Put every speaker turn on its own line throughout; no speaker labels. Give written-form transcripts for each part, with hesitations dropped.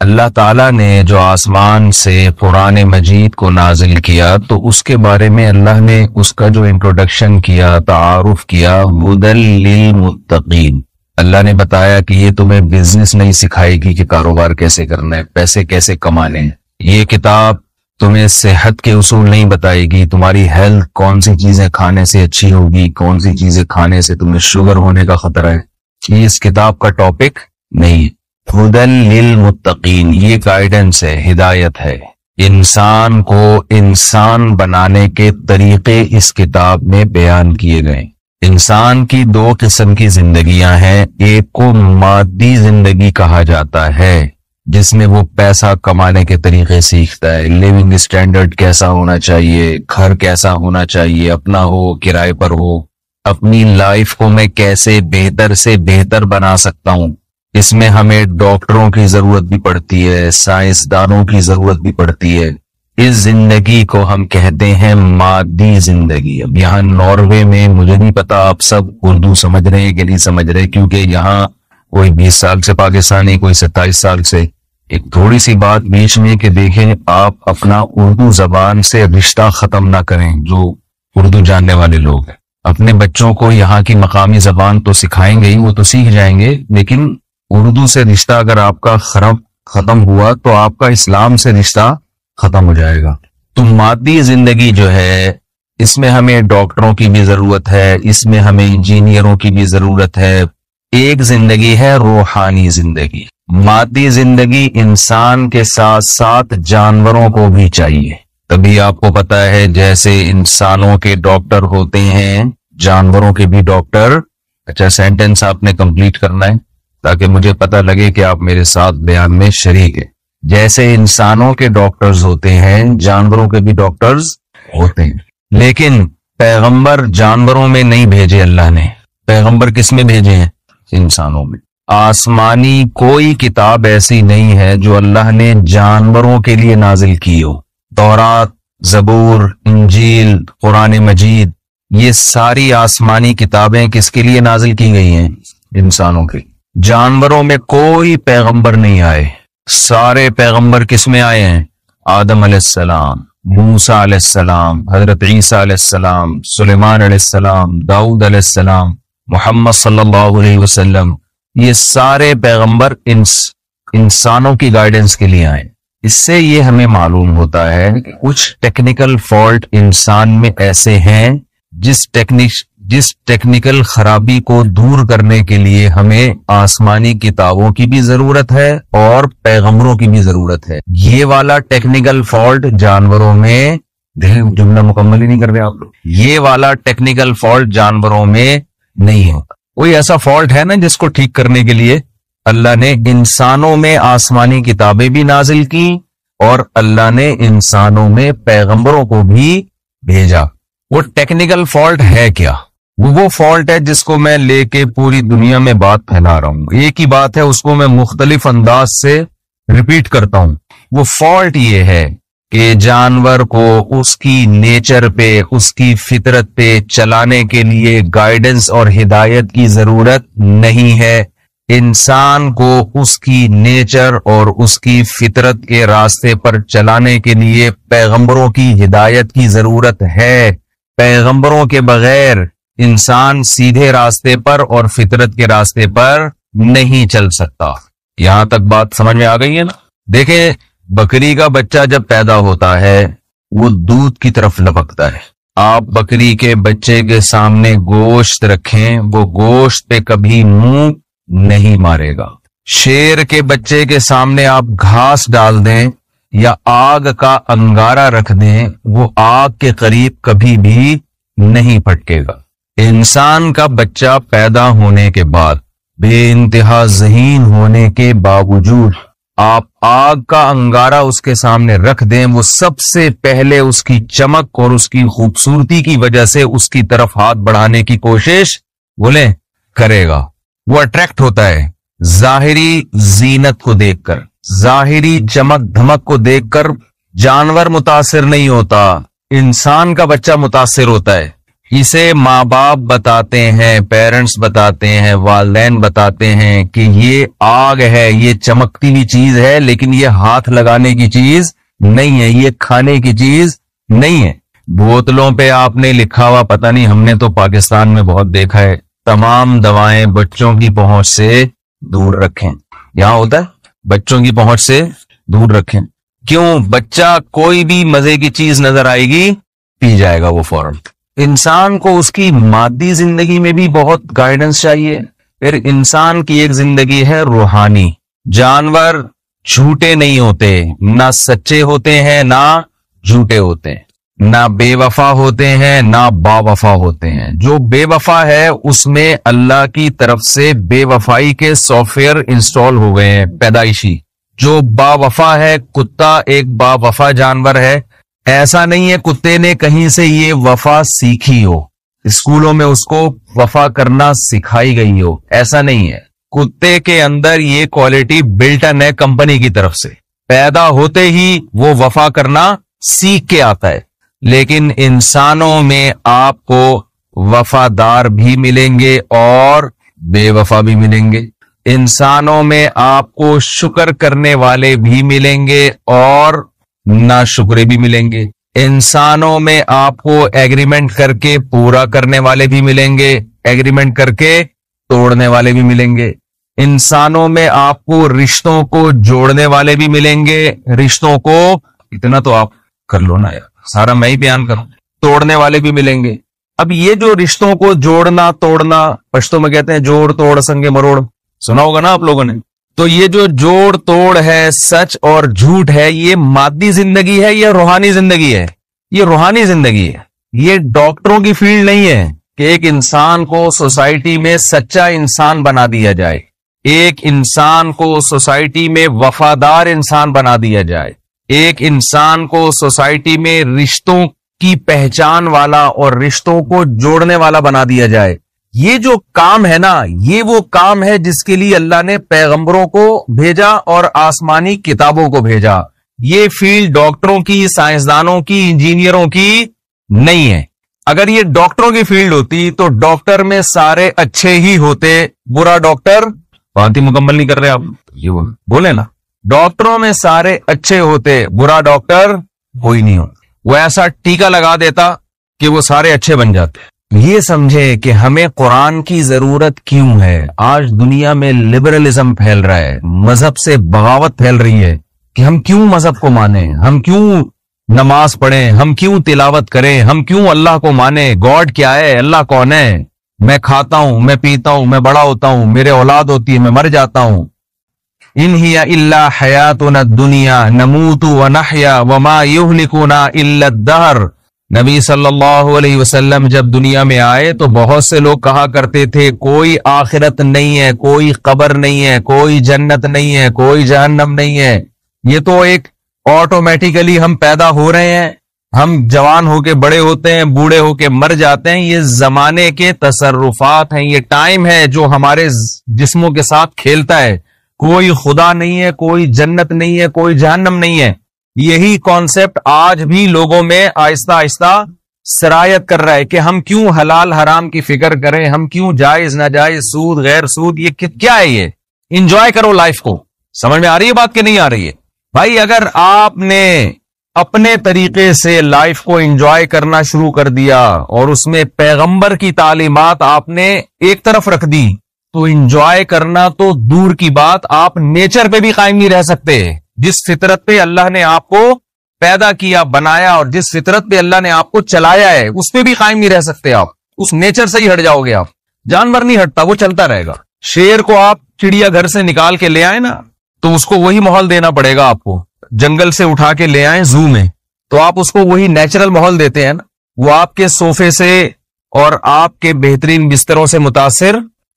اللہ تعالیٰ نے جو آسمان سے قرآن مجید کو نازل کیا تو اس کے بارے میں اللہ نے اس کا جو انٹروڈکشن کیا، تعارف کیا، ہدی للمتقین۔ اللہ نے بتایا کہ یہ تمہیں بزنس نہیں سکھائے گی کہ کاروبار کیسے کرنا ہے، پیسے کیسے کمانے ہیں۔ یہ کتاب تمہیں صحت کے اصول نہیں بتائے گی، تمہاری ہیلتھ کون سی چیزیں کھانے سے اچھی ہوگی، کون سی چیزیں کھانے سے تمہیں شوگر ہونے کا خطرہ ہے، یہ اس کتاب کا ٹاپک نہیں ہے۔ ہدی للمتقین، یہ گائیڈنس ہے، ہدایت ہے، انسان کو انسان بنانے کے طریقے اس کتاب میں بیان کیے گئے۔ انسان کی دو قسم کی زندگیاں ہیں، ایک کو مادی زندگی کہا جاتا ہے جس میں وہ پیسہ کمانے کے طریقے سیکھتا ہے، لیونگ اسٹینڈرڈ کیسا ہونا چاہیے، گھر کیسا ہونا چاہیے، اپنا ہو کرائے پر ہو، اپنی لائف کو میں کیسے بہتر سے بہتر بنا سکتا ہوں۔ اس میں ہمیں ڈاکٹروں کی ضرورت بھی پڑتی ہے، سائنسدانوں کی ضرورت بھی پڑتی ہے۔ اس زندگی کو ہم کہتے ہیں مادی زندگی۔ اب یہاں ناروے میں مجھے نہیں پتا آپ سب اردو سمجھ رہے ہیں کہ نہیں سمجھ رہے، کیونکہ یہاں کوئی 20 سال سے پاکستانی، کوئی 27 سال سے۔ ایک تھوڑی سی بات بیچ میں کہ دیکھیں آپ اپنا اردو زبان سے رشتہ ختم نہ کریں، جو اردو جاننے والے لوگ ہیں۔ اپنے بچوں کو یہاں کی مقامی زبان تو سکھائیں گے ہی، وہ تو سیکھ جائیں گے، لیکن اردو سے رشتہ اگر آپ کا ختم ہوا تو آپ کا اسلام سے رشتہ ختم ہو جائے گا۔ تو مادی زندگی جو ہے اس میں ہمیں ڈاکٹروں کی بھی ضرورت ہے، اس میں ہمیں انجینئروں کی بھی ضرورت ہے۔ ایک زندگی ہے روحانی زندگی۔ مادی زندگی انسان کے ساتھ ساتھ جانوروں کو بھی چاہیے، تبھی آپ کو پتا ہے جیسے انسانوں کے ڈاکٹر ہوتے ہیں جانوروں کے بھی ڈاکٹر۔ اچھا سینٹنس آپ نے کمپلیٹ کرنا ہے تاکہ مجھے پتہ لگے کہ آپ میرے ساتھ بیان میں شریک ہیں۔ جیسے انسانوں کے ڈاکٹرز ہوتے ہیں جانوروں کے بھی ڈاکٹرز ہوتے ہیں، لیکن پیغمبر جانوروں میں نہیں بھیجے اللہ نے، پیغمبر کس میں بھیجے ہیں؟ انسانوں میں۔ آسمانی کوئی کتاب ایسی نہیں ہے جو اللہ نے جانوروں کے لیے نازل کی ہو۔ تورات، زبور، انجیل، قرآن مجید، یہ ساری آسمانی کتابیں کس کے لیے نازل کی گئی ہیں؟ انسانوں کے۔ جانوروں میں کوئی پیغمبر نہیں آئے۔ سارے پیغمبر کس میں آئے ہیں؟ آدم علیہ السلام، موسیٰ علیہ السلام، حضرت عیسیٰ علیہ السلام، سلیمان علیہ السلام، داؤد علیہ السلام، محمد صلی اللہ علیہ وسلم، یہ سارے پیغمبر انسانوں کی گائیڈنس کے لیے آئے۔ اس سے یہ ہمیں معلوم ہوتا ہے کہ کچھ ٹیکنیکل فالٹ انسان میں ایسے ہیں جس ٹیکنیکل خرابی کو دور کرنے کے لیے ہمیں آسمانی کتابوں کی بھی ضرورت ہے اور پیغمبروں کی بھی ضرورت ہے۔ یہ والا ٹیکنیکل فالٹ جانوروں میں، جملہ مکمل ہی نہیں کر رہے آپ لوگ، یہ والا ٹیکنیکل فالٹ جانوروں میں نہیں ہوتا۔ کوئی ایسا فالٹ ہے نا جس کو ٹھیک کرنے کے لیے اللہ نے انسانوں میں آسمانی کتابیں بھی نازل کی اور اللہ نے انسانوں میں پیغمبروں کو بھی بھیجا۔ وہ ٹیکنیکل فالٹ ہے کیا؟ وہ فالٹ ہے جس کو میں لے کے پوری دنیا میں بات پھیلا رہا ہوں۔ ایک ہی بات ہے، اس کو میں مختلف انداز سے ریپیٹ کرتا ہوں۔ وہ فالٹ یہ ہے کہ جانور کو اس کی نیچر پہ، اس کی فطرت پہ چلانے کے لیے گائیڈنس اور ہدایت کی ضرورت نہیں ہے۔ انسان کو اس کی نیچر اور اس کی فطرت کے راستے پر چلانے کے لیے پیغمبروں کی ہدایت کی ضرورت ہے۔ پیغمبروں کے بغیر انسان سیدھے راستے پر اور فطرت کے راستے پر نہیں چل سکتا۔ یہاں تک بات سمجھ میں آ گئی ہے نا؟ دیکھیں، بکری کا بچہ جب پیدا ہوتا ہے وہ دودھ کی طرف لپکتا ہے۔ آپ بکری کے بچے کے سامنے گوشت رکھیں، وہ گوشت پہ کبھی منہ نہیں مارے گا۔ شیر کے بچے کے سامنے آپ گھاس ڈال دیں یا آگ کا انگارہ رکھ دیں، وہ آگ کے قریب کبھی بھی نہیں پھٹکے گا۔ انسان کا بچہ پیدا ہونے کے بعد بے انتہا ذہین ہونے کے باوجود آپ آگ کا انگارہ اس کے سامنے رکھ دیں، وہ سب سے پہلے اس کی چمک اور اس کی خوبصورتی کی وجہ سے اس کی طرف ہاتھ بڑھانے کی کوشش بولیں کرے گا۔ وہ اٹریکٹ ہوتا ہے ظاہری زینت کو دیکھ کر، ظاہری چمک دھمک کو دیکھ کر۔ جانور متاثر نہیں ہوتا، انسان کا بچہ متاثر ہوتا ہے۔ اسے ماں باپ بتاتے ہیں، پیرنٹس بتاتے ہیں، والدین بتاتے ہیں کہ یہ آگ ہے، یہ چمکتی ہوئی چیز ہے، لیکن یہ ہاتھ لگانے کی چیز نہیں ہے، یہ کھانے کی چیز نہیں ہے۔ بوتلوں پہ آپ نے لکھا ہوا، پتہ نہیں، ہم نے تو پاکستان میں بہت دیکھا ہے، تمام دوائیں بچوں کی پہنچ سے دور رکھیں۔ یہاں ہوتا ہے بچوں کی پہنچ سے دور رکھیں۔ کیوں؟ بچہ کوئی بھی مزے کی چیز نظر آئے گی پی جائے گا وہ فوراً۔ انسان کو اس کی مادی زندگی میں بھی بہت گائیڈنس چاہیے۔ پھر انسان کی ایک زندگی ہے روحانی۔ جانور جھوٹے نہیں ہوتے، نہ سچے ہوتے ہیں نہ جھوٹے ہوتے ہیں، نہ بے وفا ہوتے ہیں نہ با وفا ہوتے ہیں۔ جو بے وفا ہے اس میں اللہ کی طرف سے بے وفائی کے سافٹ ویئر انسٹال ہو گئے ہیں پیدائشی۔ جو با وفا ہے، کتا ایک با وفا جانور ہے۔ ایسا نہیں ہے کتے نے کہیں سے یہ وفا سیکھی ہو، اسکولوں میں اس کو وفا کرنا سکھائی گئی ہو، ایسا نہیں ہے۔ کتے کے اندر یہ کوالٹی بلٹن ہے کمپنی کی طرف سے، پیدا ہوتے ہی وہ وفا کرنا سیکھ کے آتا ہے۔ لیکن انسانوں میں آپ کو وفادار بھی ملیں گے اور بے وفا بھی ملیں گے۔ انسانوں میں آپ کو شکر کرنے والے بھی ملیں گے اور ناشکرے بھی ملیں گے۔ انسانوں میں آپ کو ایگریمنٹ کر کے پورا کرنے والے بھی ملیں گے، ایگریمنٹ کر کے توڑنے والے بھی ملیں گے۔ انسانوں میں آپ کو رشتوں کو جوڑنے والے بھی ملیں گے، رشتوں کو، اتنا تو آپ کر لو نا یار، سارا میں ہی بیان کروں، توڑنے والے بھی ملیں گے۔ اب یہ جو رشتوں کو جوڑنا توڑنا، پشتو میں کہتے ہیں جوڑ توڑ سنگے مروڑ، سنا ہوگا نا آپ لوگوں نے۔ تو یہ جو جوڑ توڑ ہے، سچ اور جھوٹ ہے، یہ مادی زندگی ہے یا روحانی زندگی ہے؟ یہ روحانی زندگی ہے۔ یہ ڈاکٹروں کی فیلڈ نہیں ہے کہ ایک انسان کو سوسائٹی میں سچا انسان بنا دیا جائے، ایک انسان کو سوسائٹی میں وفادار انسان بنا دیا جائے، ایک انسان کو سوسائٹی میں رشتوں کی پہچان والا اور رشتوں کو جوڑنے والا بنا دیا جائے۔ یہ جو کام ہے نا، یہ وہ کام ہے جس کے لیے اللہ نے پیغمبروں کو بھیجا اور آسمانی کتابوں کو بھیجا۔ یہ فیلڈ ڈاکٹروں کی، سائنسدانوں کی، انجینئروں کی نہیں ہے۔ اگر یہ ڈاکٹروں کی فیلڈ ہوتی تو ڈاکٹر میں سارے اچھے ہی ہوتے، برا ڈاکٹر، بات ہی مکمل نہیں کر رہے آپ، یہ بولے نا، ڈاکٹروں میں سارے اچھے ہوتے، برا ڈاکٹر کوئی نہیں ہوتا۔ وہ ایسا ٹیکا لگا دیتا کہ وہ سارے اچھے بن جاتے۔ یہ سمجھے کہ ہمیں قرآن کی ضرورت کیوں ہے۔ آج دنیا میں لبرلزم پھیل رہا ہے، مذہب سے بغاوت پھیل رہی ہے کہ ہم کیوں مذہب کو مانیں، ہم کیوں نماز پڑھیں، ہم کیوں تلاوت کریں، ہم کیوں اللہ کو مانیں۔ گاڈ کیا ہے؟ اللہ کون ہے؟ میں کھاتا ہوں، میں پیتا ہوں، میں بڑا ہوتا ہوں، میرے اولاد ہوتی ہے، میں مر جاتا ہوں۔ ان ہی الا حیاتنا الدنیا نموت ونحیا وما یہلکنا الا الدہر۔ نبی صلی اللہ علیہ وسلم جب دنیا میں آئے تو بہت سے لوگ کہا کرتے تھے کوئی آخرت نہیں ہے، کوئی قبر نہیں ہے، کوئی جنت نہیں ہے، کوئی جہنم نہیں ہے، یہ تو ایک آٹومیٹیکلی ہم پیدا ہو رہے ہیں، ہم جوان ہو کے بڑے ہوتے ہیں، بوڑھے ہو کے مر جاتے ہیں، یہ زمانے کے تصرفات ہیں، یہ ٹائم ہے جو ہمارے جسموں کے ساتھ کھیلتا ہے۔ کوئی خدا نہیں ہے، کوئی جنت نہیں ہے، کوئی جہنم نہیں ہے۔ یہی کانسیپٹ آج بھی لوگوں میں آہستہ آہستہ سرایت کر رہا ہے کہ ہم کیوں حلال حرام کی فکر کریں، ہم کیوں جائز ناجائز، سود غیر سود، یہ کیا ہے؟ یہ انجوائے کرو لائف کو۔ سمجھ میں آ رہی ہے بات کہ نہیں آ رہی ہے؟ بھائی اگر آپ نے اپنے طریقے سے لائف کو انجوائے کرنا شروع کر دیا اور اس میں پیغمبر کی تعلیمات آپ نے ایک طرف رکھ دی تو انجوائے کرنا تو دور کی بات، آپ نیچر پہ بھی قائم نہیں رہ سکتے۔ جس فطرت پہ اللہ نے آپ کو پیدا کیا، بنایا، اور جس فطرت پہ اللہ نے آپ کو چلایا ہے اس پہ بھی قائم نہیں رہ سکتے آپ، اس نیچر سے ہی ہٹ جاؤ گے آپ۔ جانور نہیں ہٹتا، وہ چلتا رہے گا۔ شیر کو آپ چڑیا گھر سے نکال کے لے آئے نا تو اس کو وہی ماحول دینا پڑے گا آپ کو۔ جنگل سے اٹھا کے لے آئیں زو میں تو آپ اس کو وہی نیچرل ماحول دیتے ہیں نا، وہ آپ کے صوفے سے اور آپ کے بہترین بستروں سے متاثر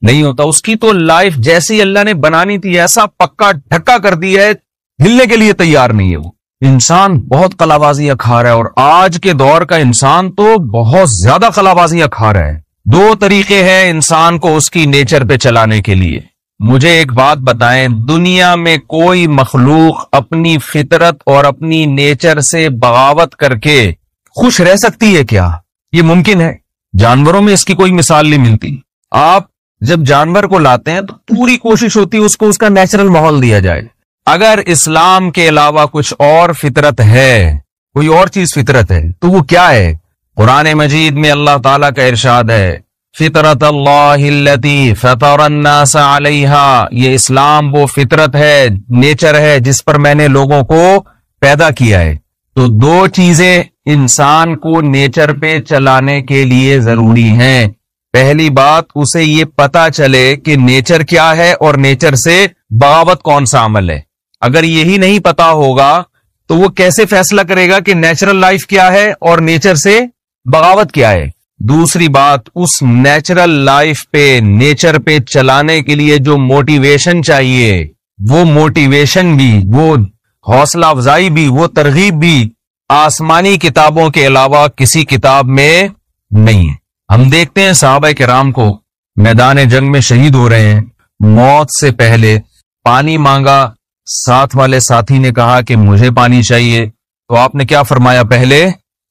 نہیں ہوتا۔ اس کی تو لائف جیسی اللہ نے بنانی تھی ایسا پکا ڈھکا کر دی ہے، ہلنے کے لیے تیار نہیں ہے وہ۔ انسان بہت قلابازیاں کھا رہا ہے، اور آج کے دور کا انسان تو بہت زیادہ قلابازیاں کھا رہا ہے۔ دو طریقے ہیں انسان کو اس کی نیچر پہ چلانے کے لیے۔ مجھے ایک بات بتائیں، دنیا میں کوئی مخلوق اپنی فطرت اور اپنی نیچر سے بغاوت کر کے خوش رہ سکتی ہے کیا؟ یہ ممکن ہے؟ جانوروں میں اس کی کوئی مثال نہیں ملتی. آپ جب جانور کو لاتے ہیں تو پوری کوشش ہوتی ہے اس کو اس کا نیچرل ماحول دیا جائے. اگر اسلام کے علاوہ کچھ اور فطرت ہے, کوئی اور چیز فطرت ہے, تو وہ کیا ہے؟ قرآن مجید میں اللہ تعالیٰ کا ارشاد ہے فطرت اللہ التی فطر الناس علیہا, یہ اسلام وہ فطرت ہے, نیچر ہے جس پر میں نے لوگوں کو پیدا کیا ہے. تو دو چیزیں انسان کو نیچر پہ چلانے کے لیے ضروری ہیں. پہلی بات, اسے یہ پتا چلے کہ نیچر کیا ہے اور نیچر سے بغاوت کون سا عمل ہے. اگر یہی نہیں پتا ہوگا تو وہ کیسے فیصلہ کرے گا کہ نیچرل لائف کیا ہے اور نیچر سے بغاوت کیا ہے. دوسری بات, اس نیچرل لائف پہ, نیچر پہ چلانے کے لیے جو موٹیویشن چاہیے, وہ موٹیویشن بھی, وہ حوصلہ افزائی بھی, وہ ترغیب بھی آسمانی کتابوں کے علاوہ کسی کتاب میں نہیں ہے. ہم دیکھتے ہیں صحابہ کرام کو میدان جنگ میں شہید ہو رہے ہیں, موت سے پہلے پانی مانگا, ساتھ والے ساتھی نے کہا کہ مجھے پانی چاہیے, تو آپ نے کیا فرمایا؟ پہلے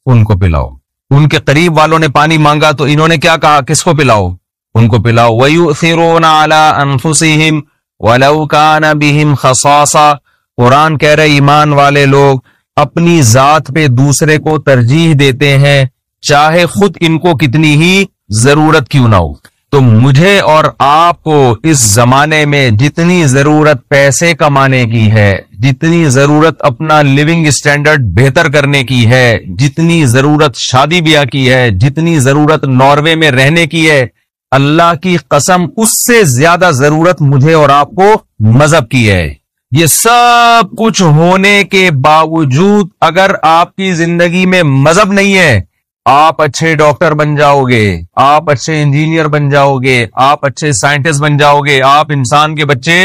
ان کو پلاؤ. ان کے قریب والوں نے پانی مانگا تو انہوں نے کیا کہا؟ کس کو پلاؤ؟ ان کو پلاؤ. وَيُؤْثِرُونَ عَلَىٰ أَنفُسِهِمْ وَلَوْ كَانَ بِهِمْ خَصَاصَةٌ. قرآن کہہ رہے ایمان والے لوگ اپنی ذات پہ دوسرے کو ترجیح دیتے ہیں, چاہے خود ان کو کتنی ہی ضرورت کیوں نہ ہو. تو مجھے اور آپ کو اس زمانے میں جتنی ضرورت پیسے کمانے کی ہے, جتنی ضرورت اپنا لیونگ سٹینڈرڈ بہتر کرنے کی ہے, جتنی ضرورت شادی بیاہ کی ہے, جتنی ضرورت ناروے میں رہنے کی ہے, اللہ کی قسم اس سے زیادہ ضرورت مجھے اور آپ کو مذہب کی ہے. یہ سب کچھ ہونے کے باوجود اگر آپ کی زندگی میں مذہب نہیں ہے, آپ اچھے ڈاکٹر بن جاؤ گے, آپ اچھے انجینئر بن جاؤ گے, آپ اچھے سائنٹسٹ بن جاؤ گے, آپ انسان کے بچے,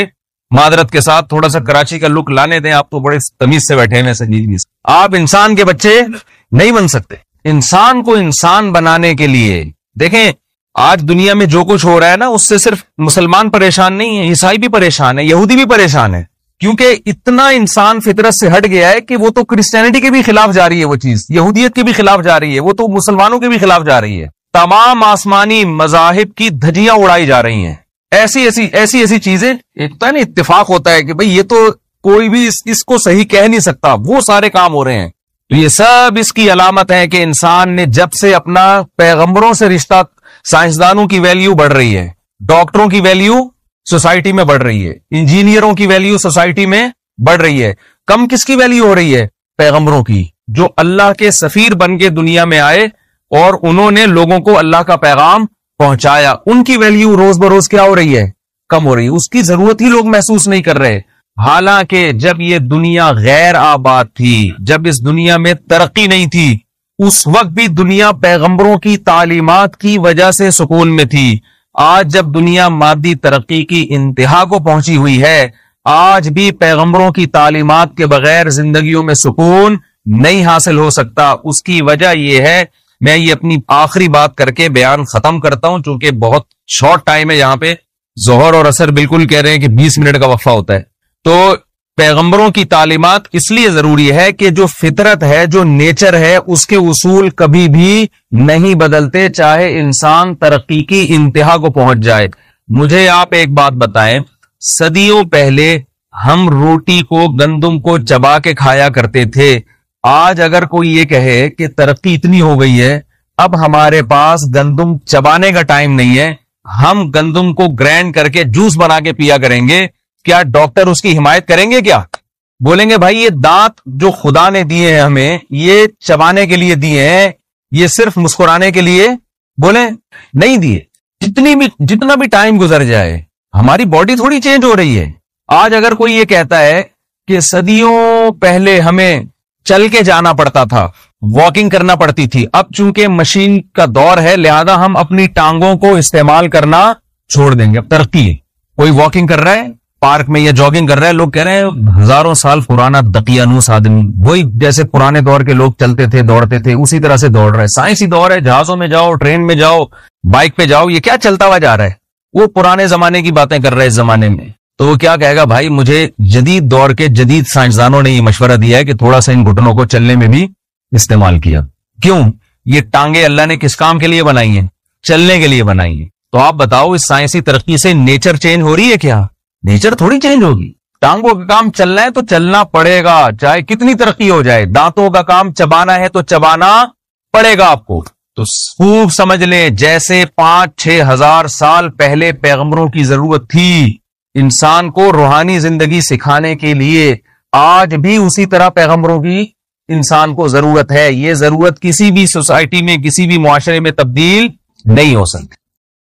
معذرت کے ساتھ تھوڑا سا کراچی کا لک لانے دیں, آپ تو بڑے تمیز سے بیٹھے ہیں سنجیدگی سے, آپ انسان کے بچے نہیں بن سکتے. انسان کو انسان بنانے کے لیے دیکھیں, آج دنیا میں جو کچھ ہو رہا ہے نا, اس سے صرف مسلمان پریشان نہیں ہے, عیسائی بھی پریشان ہے, یہودی بھی پریشان ہے, کیونکہ اتنا انسان فطرت سے ہٹ گیا ہے کہ وہ تو کرسچینٹی کے بھی خلاف جا رہی ہے, وہ چیز یہودیت کے بھی خلاف جا رہی ہے, وہ تو مسلمانوں کے بھی خلاف جا رہی ہے. تمام آسمانی مذاہب کی دھجیاں اڑائی جا رہی ہیں. ایسی چیزیں, ایک تو نا اتفاق ہوتا ہے کہ بھئی یہ تو کوئی بھی اس کو صحیح کہہ نہیں سکتا, وہ سارے کام ہو رہے ہیں. تو یہ سب اس کی علامت ہے کہ انسان نے جب سے اپنا پیغمبروں سے رشتہ, سائنسدانوں کی ویلیو بڑھ رہی ہے, ڈاکٹروں کی ویلیو سوسائٹی میں بڑھ رہی ہے, انجینئروں کی ویلیو سوسائٹی میں بڑھ رہی ہے. کم کس کی ویلیو ہو رہی ہے؟ پیغمبروں کی, جو اللہ کے سفیر بن کے دنیا میں آئے اور انہوں نے لوگوں کو اللہ کا پیغام پہنچایا. ان کی ویلیو روز بروز کیا ہو رہی ہے؟ کم ہو رہی ہے. اس کی ضرورت ہی لوگ محسوس نہیں کر رہے. حالانکہ جب یہ دنیا غیر آباد تھی, جب اس دنیا میں ترقی نہیں تھی, اس وقت بھی دنیا پیغمبروں کی تعلیمات کی وجہ سے سکون میں تھی. آج جب دنیا مادی ترقی کی انتہا کو پہنچی ہوئی ہے, آج بھی پیغمبروں کی تعلیمات کے بغیر زندگیوں میں سکون نہیں حاصل ہو سکتا. اس کی وجہ یہ ہے, میں یہ اپنی آخری بات کر کے بیان ختم کرتا ہوں, چونکہ بہت شارٹ ٹائم ہے, یہاں پہ ظہر اور عصر بالکل کہہ رہے ہیں کہ 20 منٹ کا وقفہ ہوتا ہے. تو پیغمبروں کی تعلیمات اس لیے ضروری ہے کہ جو فطرت ہے, جو نیچر ہے, اس کے اصول کبھی بھی نہیں بدلتے, چاہے انسان ترقی کی انتہا کو پہنچ جائے. مجھے آپ ایک بات بتائیں, صدیوں پہلے ہم روٹی کو, گندم کو چبا کے کھایا کرتے تھے. آج اگر کوئی یہ کہے کہ ترقی اتنی ہو گئی ہے, اب ہمارے پاس گندم چبانے کا ٹائم نہیں ہے, ہم گندم کو گرینڈ کر کے جوس بنا کے پیا کریں گے, کیا ڈاکٹر اس کی حمایت کریں گے؟ کیا بولیں گے بھائی یہ دانت جو خدا نے دیے ہیں ہمیں, یہ چبانے کے لیے دیے ہیں, یہ صرف مسکرانے کے لیے بولیں نہیں دیے. جتنا بھی ٹائم گزر جائے ہماری باڈی تھوڑی چینج ہو رہی ہے. آج اگر کوئی یہ کہتا ہے کہ صدیوں پہلے ہمیں چل کے جانا پڑتا تھا, واکنگ کرنا پڑتی تھی, اب چونکہ مشین کا دور ہے لہذا ہم اپنی ٹانگوں کو استعمال کرنا چھوڑ دیں گے. اب ترقی ہے, کوئی واکنگ کر رہا ہے پارک میں یا جاگنگ کر رہا ہے, لوگ کہہ رہے ہیں ہزاروں سال پرانا دقیانوس آدمی, وہی جیسے پرانے دور کے لوگ چلتے تھے, دوڑتے تھے, اسی طرح سے دوڑ رہا ہے. سائنسی دور ہے, جہازوں میں جاؤ, ٹرین میں جاؤ, بائک پہ جاؤ, یہ کیا چلتا ہوا جا رہا ہے. وہ پرانے زمانے کی باتیں کر رہے ہیں اس زمانے میں. تو وہ کیا کہے گا بھائی مجھے جدید دور کے جدید سائنسدانوں نے یہ مشورہ دیا ہے کہ تھوڑا سا ان گھٹنوں کو چلنے میں بھی استعمال کیا. کیوں؟ یہ ٹانگیں اللہ نے کس کام کے لیے بنائی ہیں؟ چلنے کے لیے بنائی ہیں. تو آپ بتاؤ اس سائنسی ترقی سے نیچر چینج ہو رہی ہے کیا؟ نیچر تھوڑی چینج ہوگی. ٹانگوں کا کام چلنا ہے تو چلنا پڑے گا, چاہے کتنی ترقی ہو جائے. دانتوں کا کام چبانا ہے تو چبانا پڑے گا آپ کو. تو خوب سمجھ لیں, جیسے 5-6 ہزار سال پہلے پیغمبروں کی ضرورت تھی انسان کو روحانی زندگی سکھانے کے لیے, آج بھی اسی طرح پیغمبروں کی انسان کو ضرورت ہے. یہ ضرورت کسی بھی سوسائٹی میں, کسی بھی معاشرے میں تبدیل نہیں ہو سکتی.